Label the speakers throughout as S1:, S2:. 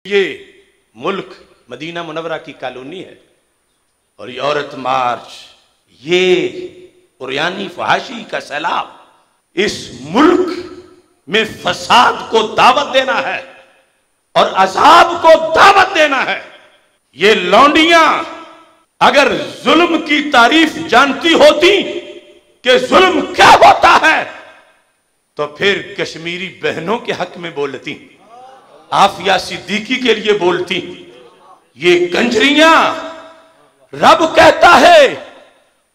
S1: یہ ملک مدینہ منورہ کی کالونی ہے اور یہ عورت مارچ، یہ عریانی فحاشی کا سیلاب اس ملک میں فساد کو دعوت دینا ہے اور عذاب کو دعوت دینا ہے۔ یہ لونڈیاں اگر ظلم کی تعریف جانتی ہوتی کہ ظلم کیا ہوتا ہے تو پھر کشمیری بہنوں کے حق میں بولتی، عافیہ صدیقی کے لیے بولتی۔ یہ کنجریاں رب کہتا ہے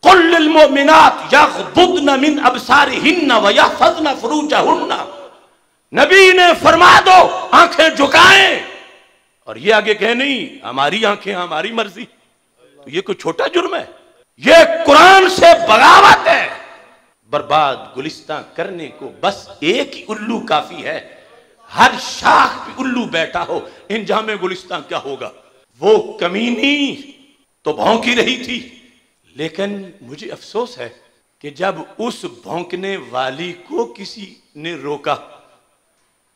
S1: قُلْ لِلْمُؤْمِنَاتِ يَغْضُضْنَ مِنْ أَبْصَارِهِنَّ وَيَحْفَظْنَ فُرُوجَهُنَّ، نبی نے فرما دو آنکھیں جھکائیں، اور یہ آگے کہ نہیں ہماری آنکھیں ہماری مرضی، یہ کوئی چھوٹا جرم ہے؟ یہ قرآن سے بغاوت ہے۔ برباد گلستان کرنے کو بس ایک ہی الو کافی ہے، ہر شاخ پہ الو بیٹھا ہو، انجام گلستان کیا ہوگا؟ وہ کمینی تو بھونکی رہی تھی، لیکن مجھے افسوس ہے کہ جب اس بھونکنے والی کو کسی نے روکا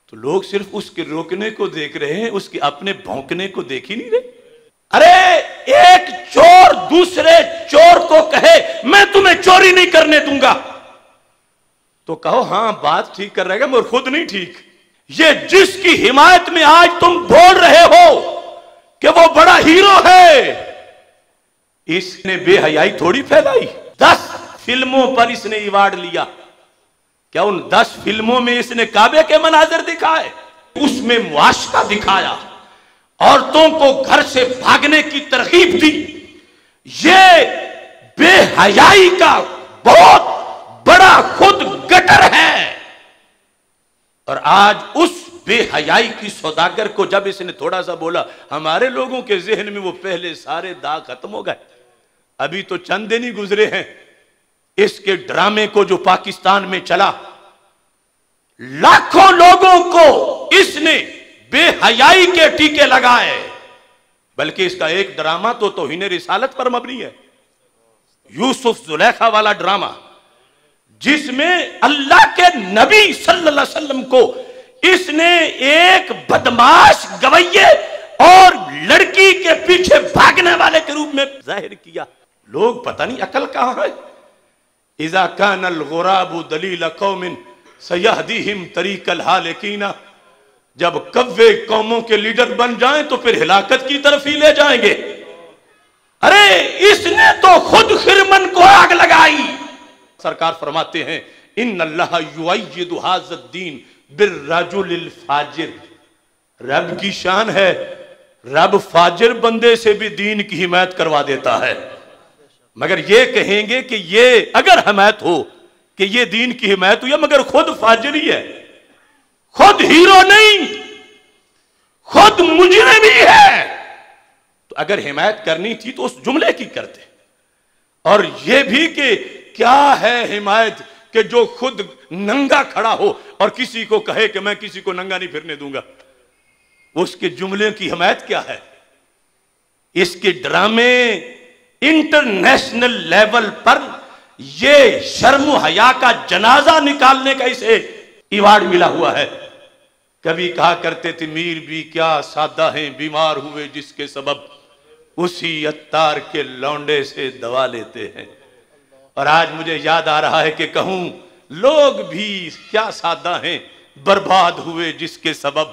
S1: تو لوگ صرف اس کے روکنے کو دیکھ رہے ہیں، اس کے اپنے بھونکنے کو دیکھ ہی نہیں رہے۔ ارے ایک چور دوسرے چور کو کہے میں تمہیں چوری نہیں کرنے دوں گا تو کہو ہاں بات ٹھیک کر رہے گا مگر خود نہیں ٹھیک۔ یہ جس کی حمایت میں آج تم بول رہے ہو کہ وہ بڑا ہیرو ہے، اس نے بے حیائی تھوڑی پھیلائی۔ 10 فلموں پر اس نے ایوارڈ لیا، کیا ان 10 فلموں میں اس نے کعبے کے مناظر دکھائے؟ اس میں معاشقہ دکھایا، عورتوں کو گھر سے بھاگنے کی ترغیب دی۔ یہ بے حیائی کا بہت بڑا خود گٹر ہے، اور آج اس بے حیائی کی سوداگر کو جب اس نے تھوڑا سا بولا، ہمارے لوگوں کے ذہن میں وہ پہلے سارے داغ ختم ہو گئے۔ ابھی تو چند دن ہی گزرے ہیں اس کے ڈرامے کو جو پاکستان میں چلا، لاکھوں لوگوں کو اس نے بے حیائی کے ٹیکے لگائے، بلکہ اس کا ایک ڈرامہ تو توہین رسالت پر مبنی ہے، یوسف زلیخا والا ڈرامہ، جس میں اللہ کے نبی صلی اللہ علیہ وسلم کو اس نے ایک بدماش گویے اور لڑکی کے پیچھے بھاگنے والے کے روپ میں ظاہر کیا۔ لوگ پتہ نہیں عقل کہاں ہے۔ اذا كان الغراب دلیل قوم سیہدیہم طریق الحالکین، جب کوے قوموں کے لیڈر بن جائیں تو پھر ہلاکت کی طرف ہی لے جائیں گے۔ ارے اس نے تو خود خرمن کو آگ لگائی۔ سرکار فرماتے ہیں ان اللہ یؤید ھذا الدین بالرجل الفاجر، رب کی شان ہے رب فاجر بندے سے بھی دین کی حمایت کروا دیتا ہے، مگر یہ کہیں گے کہ یہ اگر حمایت ہو کہ یہ دین کی حمایت ہوئی مگر خود فاجر ہی ہے، خود ہیرو نہیں، خود مجرم ہی ہے، تو اگر حمایت کرنی تھی تو اس جملے کی کرتے۔ اور یہ بھی کہ کیا ہے حمایت کہ جو خود ننگا کھڑا ہو اور کسی کو کہے کہ میں کسی کو ننگا نہیں پھرنے دوں گا، اس کے جملے کی حمایت کیا ہے؟ اس کے ڈرامے انٹرنیشنل لیول پر یہ شرم و حیا کا جنازہ نکالنے کا اسے ایوارڈ ملا ہوا ہے۔ کبھی کہا کرتے تھے میر بھی کیا سادہ ہیں، بیمار ہوئے جس کے سبب اسی عطار کے لونڈے سے دوا لیتے ہیں، اور آج مجھے یاد آ رہا ہے کہ کہوں لوگ بھی کیا سادہ ہیں، برباد ہوئے جس کے سبب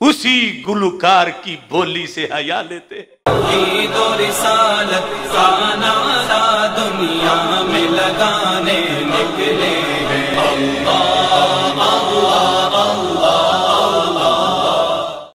S1: اسی گلوکار کی بولی سے حیا لیتے ہیں۔
S2: توحید و رسالت کا نعرہ دنیا میں لگانے نکلے ہیں۔ اللہ